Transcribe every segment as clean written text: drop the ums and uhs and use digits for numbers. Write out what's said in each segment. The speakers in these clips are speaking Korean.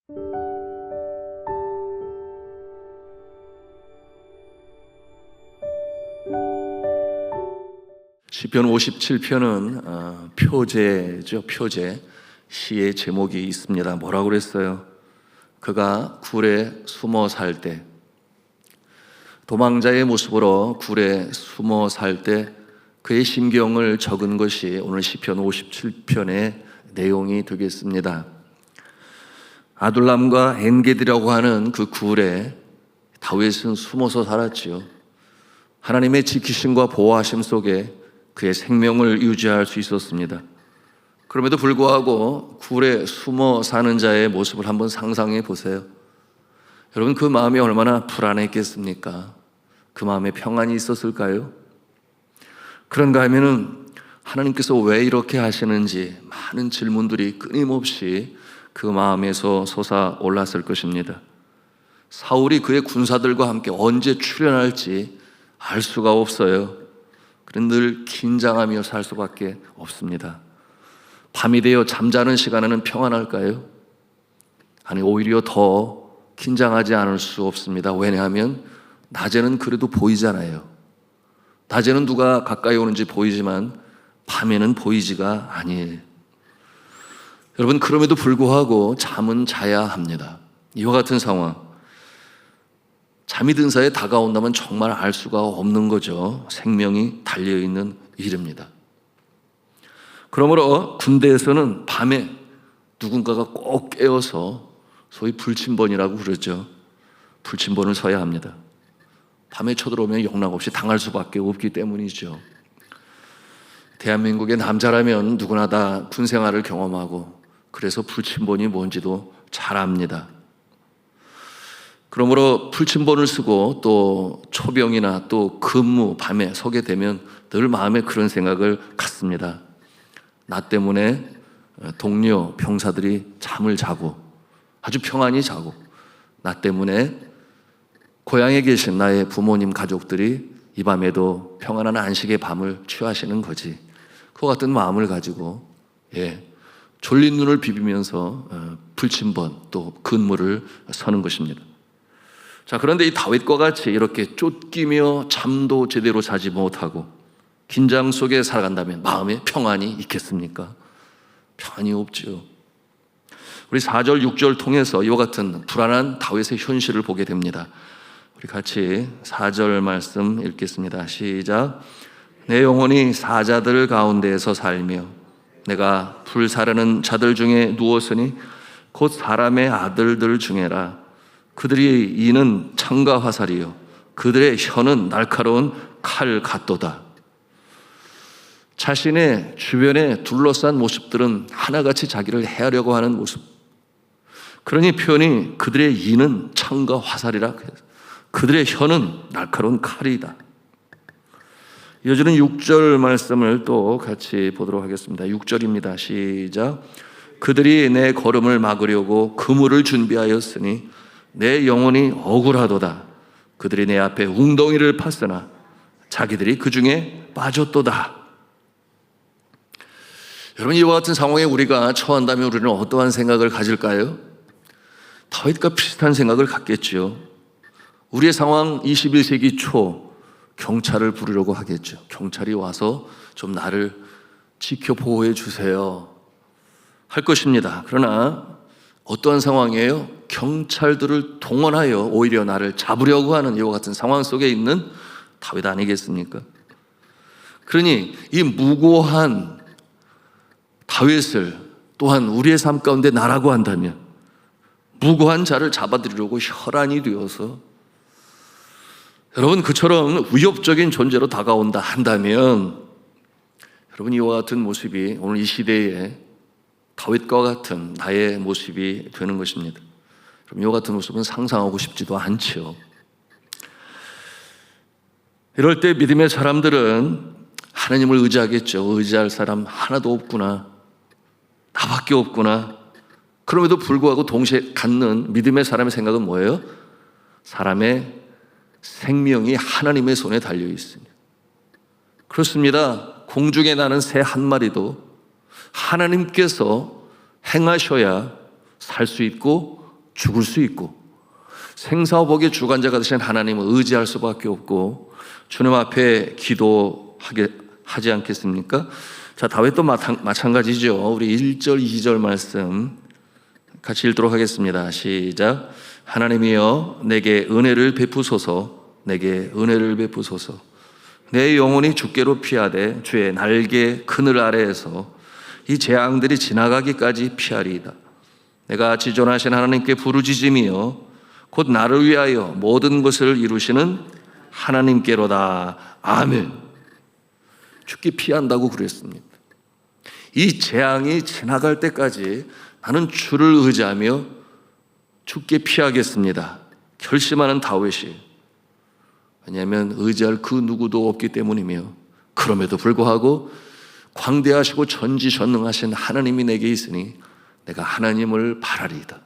시편 57편은 표제죠. 표제. 시의 제목이 있습니다. 뭐라고 그랬어요? 그가 굴에 숨어 살 때, 도망자의 모습으로 굴에 숨어 살 때 그의 심경을 적은 것이 오늘 시편 57편의 내용이 되겠습니다. 아둘람과 엔게디라고 하는 그 굴에 다윗은 숨어서 살았지요. 하나님의 지키심과 보호하심 속에 그의 생명을 유지할 수 있었습니다. 그럼에도 불구하고 굴에 숨어 사는 자의 모습을 한번 상상해 보세요. 여러분, 그 마음이 얼마나 불안했겠습니까? 그 마음에 평안이 있었을까요? 그런가 하면은 하나님께서 왜 이렇게 하시는지 많은 질문들이 끊임없이 그 마음에서 솟아올랐을 것입니다. 사울이 그의 군사들과 함께 언제 출현할지 알 수가 없어요. 그런 늘 긴장하며 살 수밖에 없습니다. 밤이 되어 잠자는 시간에는 평안할까요? 아니, 오히려 더 긴장하지 않을 수 없습니다. 왜냐하면 낮에는 그래도 보이잖아요. 낮에는 누가 가까이 오는지 보이지만 밤에는 보이지가 아니에요. 여러분, 그럼에도 불구하고 잠은 자야 합니다. 이와 같은 상황, 잠이 든 사이에 다가온다면 정말 알 수가 없는 거죠. 생명이 달려있는 일입니다. 그러므로 군대에서는 밤에 누군가가 꼭 깨워서 소위 불침번이라고 그러죠. 불침번을 서야 합니다. 밤에 쳐들어오면 영락없이 당할 수밖에 없기 때문이죠. 대한민국의 남자라면 누구나 다 군생활을 경험하고 그래서 불침번이 뭔지도 잘 압니다. 그러므로 불침번을 쓰고 또 초병이나 또 근무 밤에 서게 되면 늘 마음에 그런 생각을 갖습니다. 나 때문에 동료 병사들이 잠을 자고 아주 평안히 자고, 나 때문에 고향에 계신 나의 부모님 가족들이 이 밤에도 평안한 안식의 밤을 취하시는 거지. 그와 같은 마음을 가지고 졸린 눈을 비비면서 불침번 또 근무를 서는 것입니다. 자, 그런데 이 다윗과 같이 이렇게 쫓기며 잠도 제대로 자지 못하고 긴장 속에 살아간다면 마음에 평안이 있겠습니까? 평안이 없죠. 우리 4절, 6절 통해서 이와 같은 불안한 다윗의 현실을 보게 됩니다. 우리 같이 4절 말씀 읽겠습니다. 시작. 내 영혼이 사자들 가운데에서 살며 내가 불사르는 자들 중에 누웠으니 곧 사람의 아들들 중에라. 그들의 이는 창과 화살이요 그들의 혀는 날카로운 칼 같도다. 자신의 주변에 둘러싼 모습들은 하나같이 자기를 해하려고 하는 모습. 그러니 표현이 그들의 이는 창과 화살이라 해서 그들의 혀는 날카로운 칼이다. 이어지는 6절 말씀을 또 같이 보도록 하겠습니다. 6절입니다. 시작. 그들이 내 걸음을 막으려고 그물을 준비하였으니 내 영혼이 억울하도다. 그들이 내 앞에 웅덩이를 팠으나 자기들이 그 중에 빠졌도다. 여러분, 이와 같은 상황에 우리가 처한다면 우리는 어떠한 생각을 가질까요? 다윗과 비슷한 생각을 갖겠죠. 우리의 상황 21세기 초 경찰을 부르려고 하겠죠. 경찰이 와서 좀 나를 지켜 보호해 주세요 할 것입니다. 그러나 어떠한 상황이에요? 경찰들을 동원하여 오히려 나를 잡으려고 하는 이와 같은 상황 속에 있는 다윗 아니겠습니까? 그러니 이 무고한 다윗을 또한 우리의 삶 가운데 나라고 한다면 무고한 자를 잡아들이려고 혈안이 되어서 여러분 그처럼 위협적인 존재로 다가온다 한다면 여러분 이와 같은 모습이 오늘 이 시대에 다윗과 같은 나의 모습이 되는 것입니다. 그럼 이와 같은 모습은 상상하고 싶지도 않죠. 이럴 때 믿음의 사람들은 하나님을 의지하겠죠. 의지할 사람 하나도 없구나, 나밖에 없구나. 그럼에도 불구하고 동시에 갖는 믿음의 사람의 생각은 뭐예요? 사람의 생명이 하나님의 손에 달려 있으니. 그렇습니다. 공중에 나는 새 한 마리도 하나님께서 행하셔야 살 수 있고 죽을 수 있고 생사복의 주관자가 되신 하나님을 의지할 수밖에 없고 주님 앞에 기도하지 않겠습니까? 자, 다윗도 마찬가지죠. 우리 1절, 2절 말씀 같이 읽도록 하겠습니다. 시작. 하나님이여 내게 은혜를 베푸소서. 내게 은혜를 베푸소서. 내 영혼이 주께로 피하되 주의 날개 그늘 아래에서 이 재앙들이 지나가기까지 피하리이다. 내가 지존하신 하나님께 부르짖으며 곧 나를 위하여 모든 것을 이루시는 하나님께로다. 아멘. 죽기 피한다고 그랬습니다. 이 재앙이 지나갈 때까지 나는 주를 의지하며 죽게 피하겠습니다. 결심하는 다윗이. 왜냐하면 의지할 그 누구도 없기 때문이며 그럼에도 불구하고 광대하시고 전지전능하신 하나님이 내게 있으니 내가 하나님을 바라리이다.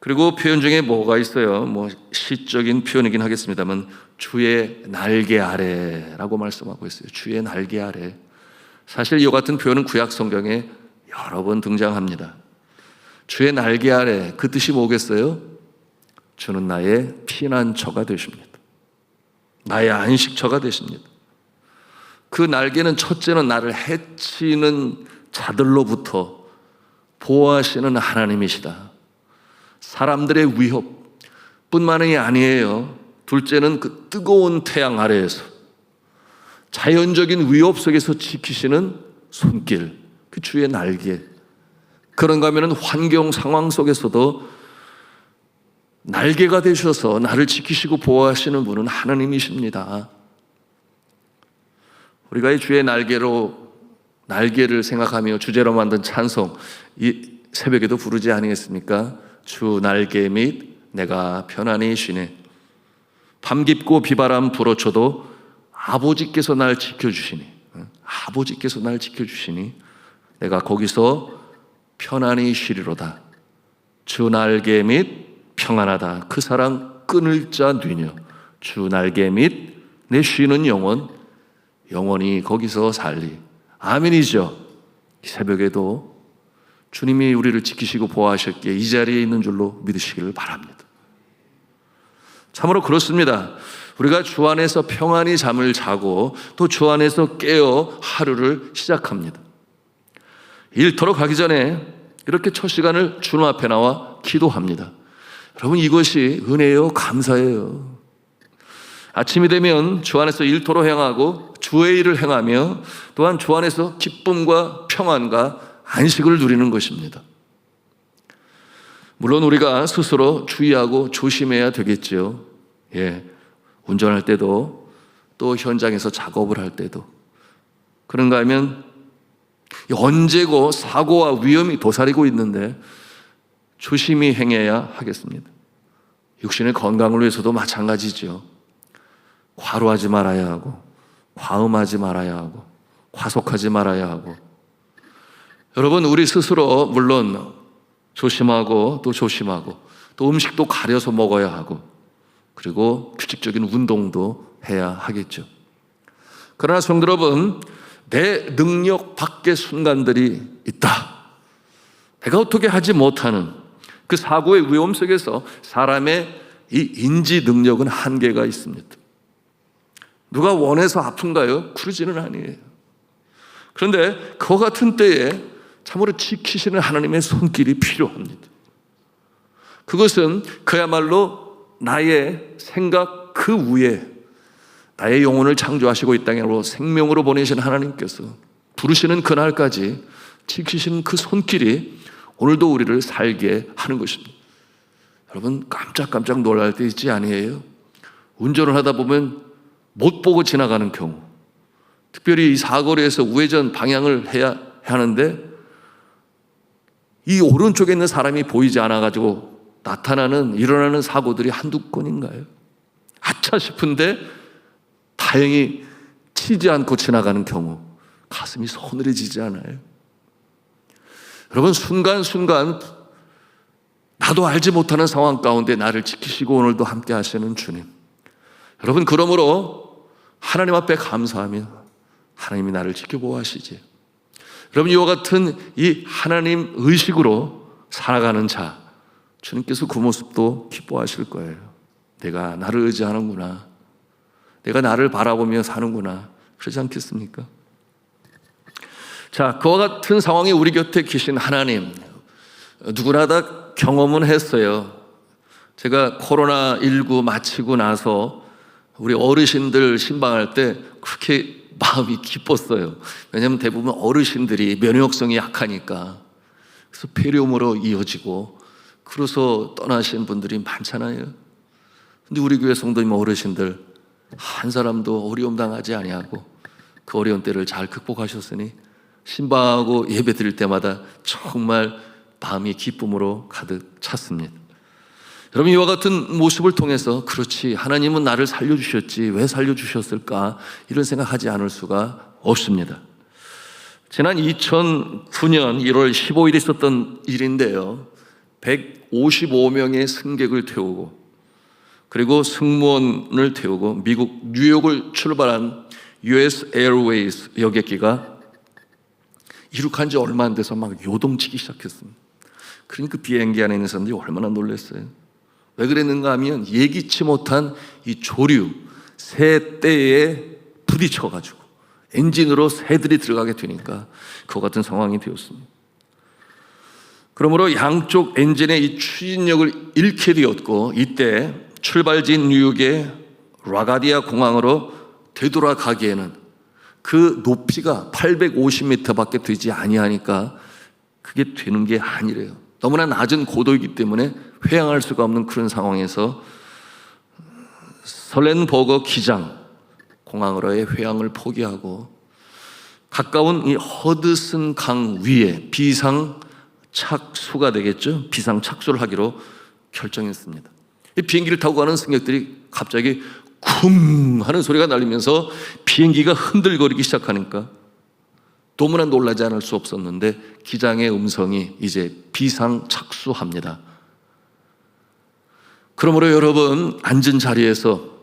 그리고 표현 중에 뭐가 있어요? 시적인 표현이긴 하겠습니다만 주의 날개 아래라고 말씀하고 있어요. 주의 날개 아래. 사실 이와 같은 표현은 구약 성경에 여러 번 등장합니다. 주의 날개 아래, 그 뜻이 뭐겠어요? 주는 나의 피난처가 되십니다. 나의 안식처가 되십니다. 그 날개는 첫째는 나를 해치는 자들로부터 보호하시는 하나님이시다. 사람들의 위협뿐만이 아니에요. 둘째는 그 뜨거운 태양 아래에서 자연적인 위협 속에서 지키시는 손길, 그 주의 날개. 그런가 하면 환경 상황 속에서도 날개가 되셔서 나를 지키시고 보호하시는 분은 하나님이십니다. 우리가 이 주의 날개를 생각하며 주제로 만든 찬송, 이 새벽에도 부르지 아니겠습니까? 주 날개 및 내가 편안히 쉬네. 밤 깊고 비바람 불어쳐도 아버지께서 날 지켜주시니, 아버지께서 날 지켜주시니 내가 거기서 편안히 쉬리로다. 주 날개 및 평안하다. 그 사랑 끊을 자 뉘녀. 주 날개 및 내 쉬는 영원히 거기서 살리. 아멘이죠. 이 새벽에도 주님이 우리를 지키시고 보호하셨기에 이 자리에 있는 줄로 믿으시기를 바랍니다. 참으로 그렇습니다. 우리가 주 안에서 평안히 잠을 자고 또 주 안에서 깨어 하루를 시작합니다. 일터로 가기 전에 이렇게 첫 시간을 주님 앞에 나와 기도합니다. 여러분, 이것이 은혜요, 감사예요. 아침이 되면 주 안에서 일터로 행하고 주의 일을 행하며 또한 주 안에서 기쁨과 평안과 안식을 누리는 것입니다. 물론 우리가 스스로 주의하고 조심해야 되겠죠. 운전할 때도 또 현장에서 작업을 할 때도. 그런가 하면 언제고 사고와 위험이 도사리고 있는데 조심히 행해야 하겠습니다. 육신의 건강을 위해서도 마찬가지죠. 과로하지 말아야 하고, 과음하지 말아야 하고, 과속하지 말아야 하고. 여러분, 우리 스스로 물론 조심하고 또 음식도 가려서 먹어야 하고, 그리고 규칙적인 운동도 해야 하겠죠. 그러나 성도 여러분, 내 능력 밖의 순간들이 있다. 내가 어떻게 하지 못하는 그 사고의 위험 속에서 사람의 이 인지 능력은 한계가 있습니다. 누가 원해서 아픈가요? 그러지는 아니에요. 그런데 그와 같은 때에 참으로 지키시는 하나님의 손길이 필요합니다. 그것은 그야말로 나의 생각 그 위에 나의 영혼을 창조하시고 이 땅으로 생명으로 보내신 하나님께서 부르시는 그날까지 지키시는 그 손길이 오늘도 우리를 살게 하는 것입니다. 여러분, 깜짝깜짝 놀랄 때 있지 아니에요? 운전을 하다 보면 못 보고 지나가는 경우, 특별히 이 사거리에서 우회전 방향을 해야 하는데 이 오른쪽에 있는 사람이 보이지 않아가지고 일어나는 사고들이 한두 건인가요? 아차 싶은데 다행히 치지 않고 지나가는 경우 가슴이 서늘해지지 않아요? 여러분, 순간순간 나도 알지 못하는 상황 가운데 나를 지키시고 오늘도 함께 하시는 주님. 여러분, 그러므로 하나님 앞에 감사하며 하나님이 나를 지켜보호하시지. 여러분, 이와 같은 이 하나님 의식으로 살아가는 자, 주님께서 그 모습도 기뻐하실 거예요. 내가 나를 의지하는구나. 내가 나를 바라보며 사는구나. 그러지 않겠습니까? 자, 그와 같은 상황에 우리 곁에 계신 하나님, 누구나 다 경험은 했어요. 제가 코로나19 마치고 나서 우리 어르신들 신방할 때 그렇게 마음이 기뻤어요. 왜냐하면 대부분 어르신들이 면역성이 약하니까. 그래서 폐렴으로 이어지고 그래서 떠나신 분들이 많잖아요. 근데 우리 교회 성도님 어르신들 한 사람도 어려움 당하지 아니하고 그 어려운 때를 잘 극복하셨으니 신방하고 예배 드릴 때마다 정말 마음이 기쁨으로 가득 찼습니다. 여러분, 이와 같은 모습을 통해서 그렇지, 하나님은 나를 살려주셨지 왜 살려주셨을까 이런 생각하지 않을 수가 없습니다. 지난 2009년 1월 15일에 있었던 일인데요, 155명의 승객을 태우고 그리고 승무원을 태우고 미국 뉴욕을 출발한 US 에어웨이즈 여객기가 이륙한 지 얼마 안 돼서 막 요동치기 시작했습니다. 그러니까 비행기 안에 있는 사람들이 얼마나 놀랐어요. 왜 그랬는가 하면 예기치 못한 이 조류, 새떼에 부딪혀가지고 엔진으로 새들이 들어가게 되니까 그와 같은 상황이 되었습니다. 그러므로 양쪽 엔진의 이 추진력을 잃게 되었고, 이때 출발지인 뉴욕의 라가디아 공항으로 되돌아가기에는 그 높이가 850m밖에 되지 아니하니까 그게 되는 게 아니래요. 너무나 낮은 고도이기 때문에 회항할 수가 없는 그런 상황에서 설렌버거 기장 공항으로의 회항을 포기하고 가까운 이 허드슨 강 위에 비상 착수가 되겠죠. 비상 착수를 하기로 결정했습니다. 이 비행기를 타고 가는 승객들이 갑자기 쿵 하는 소리가 날리면서 비행기가 흔들거리기 시작하니까 너무나 놀라지 않을 수 없었는데, 기장의 음성이 이제 비상 착수합니다. 그러므로 여러분, 앉은 자리에서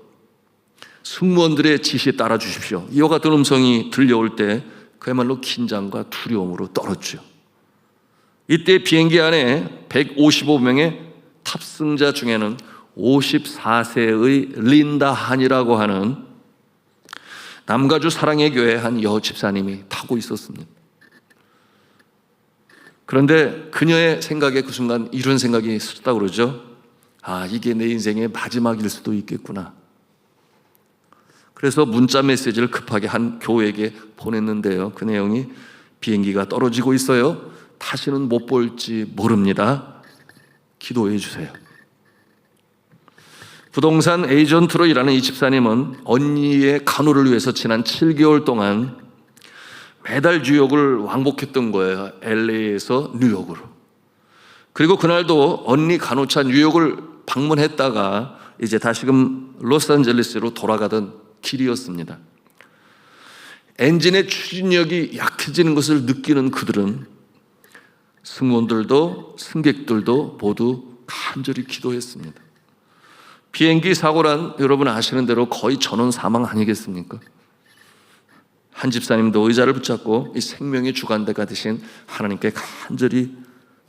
승무원들의 지시에 따라 주십시오. 이와 같은 음성이 들려올 때 그야말로 긴장과 두려움으로 떨었죠. 이때 비행기 안에 155명의 탑승자 중에는 54세의 린다 한이라고 하는 남가주 사랑의 교회 한 여집사님이 타고 있었습니다. 그런데 그녀의 생각에 그 순간 이런 생각이 있었다고 그러죠. 아, 이게 내 인생의 마지막일 수도 있겠구나. 그래서 문자 메시지를 급하게 한 교회에게 보냈는데요, 그 내용이 비행기가 떨어지고 있어요. 다시는 못 볼지 모릅니다. 기도해 주세요. 부동산 에이전트로 일하는 이 집사님은 언니의 간호를 위해서 지난 7개월 동안 매달 뉴욕을 왕복했던 거예요. LA에서 뉴욕으로. 그리고 그날도 언니 간호차 뉴욕을 방문했다가 이제 다시금 로스앤젤레스로 돌아가던 길이었습니다. 엔진의 추진력이 약해지는 것을 느끼는 그들은, 승무원들도 승객들도 모두 간절히 기도했습니다. 비행기 사고란 여러분 아시는 대로 거의 전원 사망 아니겠습니까? 한 집사님도 의자를 붙잡고 이 생명의 주관대가 되신 하나님께 간절히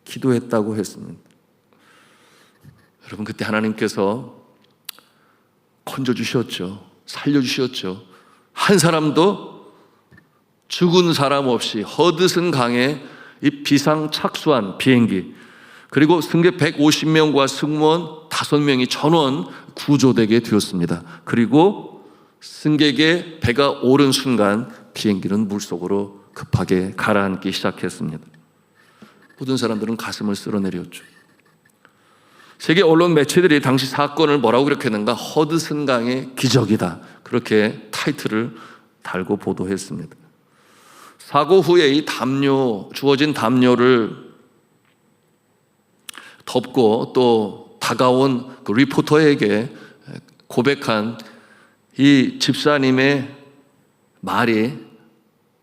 기도했다고 했습니다. 여러분, 그때 하나님께서 건져주셨죠. 살려주셨죠. 한 사람도 죽은 사람 없이 허드슨 강에 이 비상 착수한 비행기, 그리고 승객 150명과 승무원 5명이 전원 구조되게 되었습니다. 그리고 승객의 배가 오른 순간 비행기는 물속으로 급하게 가라앉기 시작했습니다. 모든 사람들은 가슴을 쓸어내렸죠. 세계 언론 매체들이 당시 사건을 뭐라고 기록했는가? 허드슨 강의 기적이다, 그렇게 타이틀을 달고 보도했습니다. 사고 후에 이 담요, 주어진 담요를 덮고 또 다가온 그 리포터에게 고백한 이 집사님의 말이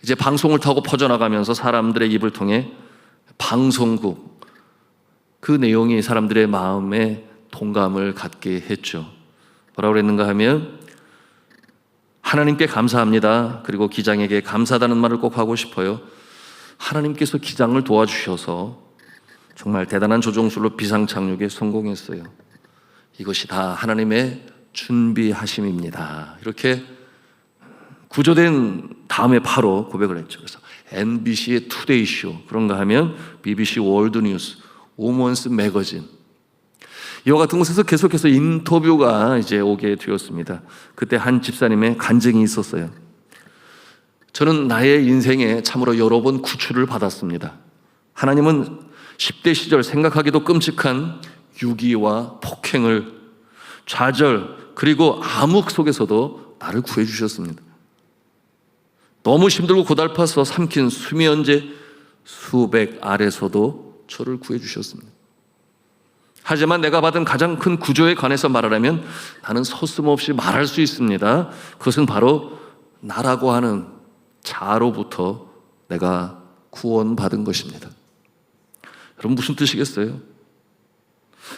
이제 방송을 타고 퍼져나가면서 사람들의 입을 통해 방송국, 그 내용이 사람들의 마음에 동감을 갖게 했죠. 뭐라고 그랬는가 하면, 하나님께 감사합니다. 그리고 기장에게 감사하다는 말을 꼭 하고 싶어요. 하나님께서 기장을 도와주셔서 정말 대단한 조종술로 비상착륙에 성공했어요. 이것이 다 하나님의 준비하심입니다. 이렇게 구조된 다음에 바로 고백을 했죠. 그래서 NBC의 투데이 쇼, 그런가 하면 BBC 월드 뉴스, 우먼스 매거진, 이와 같은 곳에서 계속해서 인터뷰가 이제 오게 되었습니다. 그때 한 집사님의 간증이 있었어요. 저는 나의 인생에 참으로 여러 번 구출을 받았습니다. 하나님은 10대 시절 생각하기도 끔찍한 유기와 폭행을, 좌절, 그리고 암흑 속에서도 나를 구해주셨습니다. 너무 힘들고 고달파서 삼킨 수면제 수백 알에서도 저를 구해주셨습니다. 하지만 내가 받은 가장 큰 구조에 관해서 말하라면 나는 서슴없이 말할 수 있습니다. 그것은 바로 나라고 하는 자로부터 내가 구원받은 것입니다. 여러분, 무슨 뜻이겠어요?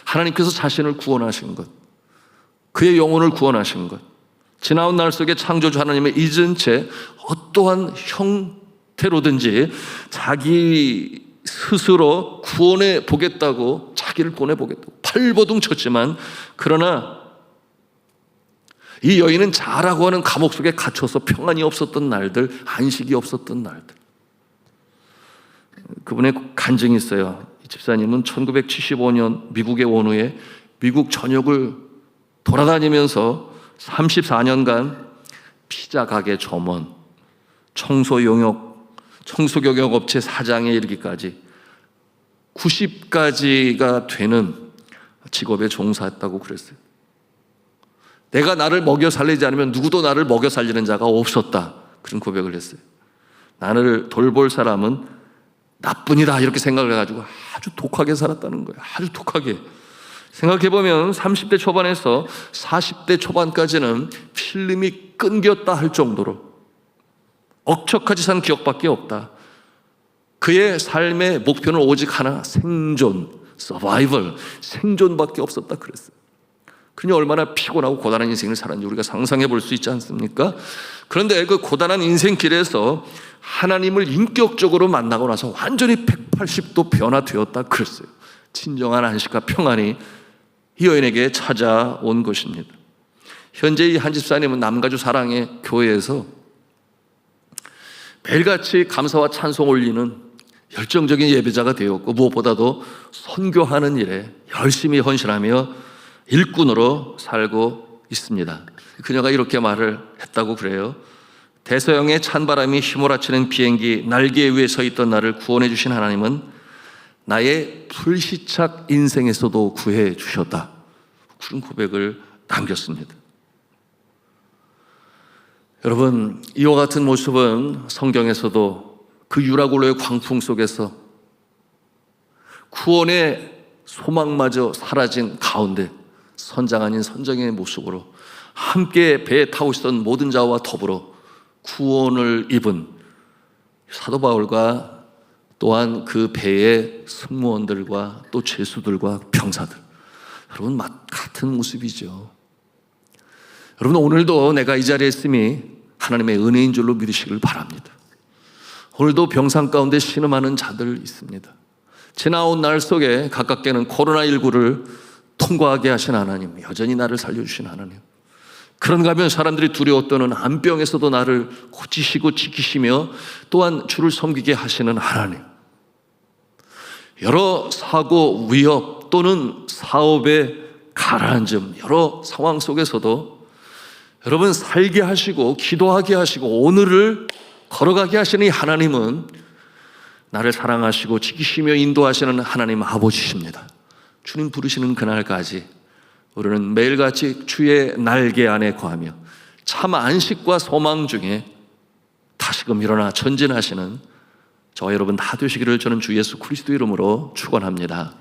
하나님께서 자신을 구원하신 것, 그의 영혼을 구원하신 것, 지나온 날 속에 창조주 하나님의 잊은 채 어떠한 형태로든지 자기 스스로 구원해 보겠다고, 자기를 보내보겠다고 발버둥 쳤지만, 그러나 이 여인은 자라고 하는 감옥 속에 갇혀서 평안이 없었던 날들, 안식이 없었던 날들. 그분의 간증이 있어요. 이 집사님은 1975년 미국에 온 후에 미국 전역을 돌아다니면서 34년간 피자 가게 점원, 청소경영 업체 사장에 이르기까지 90가지가 되는 직업에 종사했다고 그랬어요. 내가 나를 먹여 살리지 않으면 누구도 나를 먹여 살리는 자가 없었다, 그런 고백을 했어요. 나를 돌볼 사람은 나뿐이다, 이렇게 생각을 해가지고 아주 독하게 살았다는 거예요. 아주 독하게. 생각해보면 30대 초반에서 40대 초반까지는 필름이 끊겼다 할 정도로 억척하지 산 기억밖에 없다. 그의 삶의 목표는 오직 하나, 생존, 서바이벌, 생존밖에 없었다 그랬어요. 그녀 얼마나 피곤하고 고단한 인생을 살았는지 우리가 상상해 볼 수 있지 않습니까? 그런데 그 고단한 인생길에서 하나님을 인격적으로 만나고 나서 완전히 180도 변화되었다 그랬어요. 진정한 안식과 평안이 이 여인에게 찾아온 것입니다. 현재 이 한 집사님은 남가주 사랑의 교회에서 매일같이 감사와 찬송 올리는 열정적인 예배자가 되었고, 무엇보다도 선교하는 일에 열심히 헌신하며 일꾼으로 살고 있습니다. 그녀가 이렇게 말을 했다고 그래요. 대서양의 찬바람이 휘몰아치는 비행기 날개 위에 서 있던 나를 구원해 주신 하나님은 나의 불시착 인생에서도 구해 주셨다, 그런 고백을 남겼습니다. 여러분, 이와 같은 모습은 성경에서도 그 유라굴로의 광풍 속에서 구원의 소망마저 사라진 가운데 선장 아닌 선장의 모습으로 함께 배에 타고 있었던 모든 자와 더불어 구원을 입은 사도 바울과 또한 그 배의 승무원들과 또 죄수들과 병사들, 여러분, 같은 모습이죠. 여러분, 오늘도 내가 이 자리에 있음이 하나님의 은혜인 줄로 믿으시길 바랍니다. 오늘도 병상 가운데 신음하는 자들 있습니다. 지나온 날 속에 가깝게는 코로나19를 통과하게 하신 하나님, 여전히 나를 살려주신 하나님, 그런가 하면 사람들이 두려워 떠는 암병에서도 나를 고치시고 지키시며 또한 주를 섬기게 하시는 하나님, 여러 사고, 위협 또는 사업의 가라앉음, 여러 상황 속에서도 여러분 살게 하시고 기도하게 하시고 오늘을 걸어가게 하시는 이 하나님은 나를 사랑하시고 지키시며 인도하시는 하나님 아버지십니다. 주님 부르시는 그날까지 우리는 매일같이 주의 날개 안에 거하며 참 안식과 소망 중에 다시금 일어나 전진하시는 저와 여러분 다 되시기를 저는 주 예수 그리스도 이름으로 축원합니다.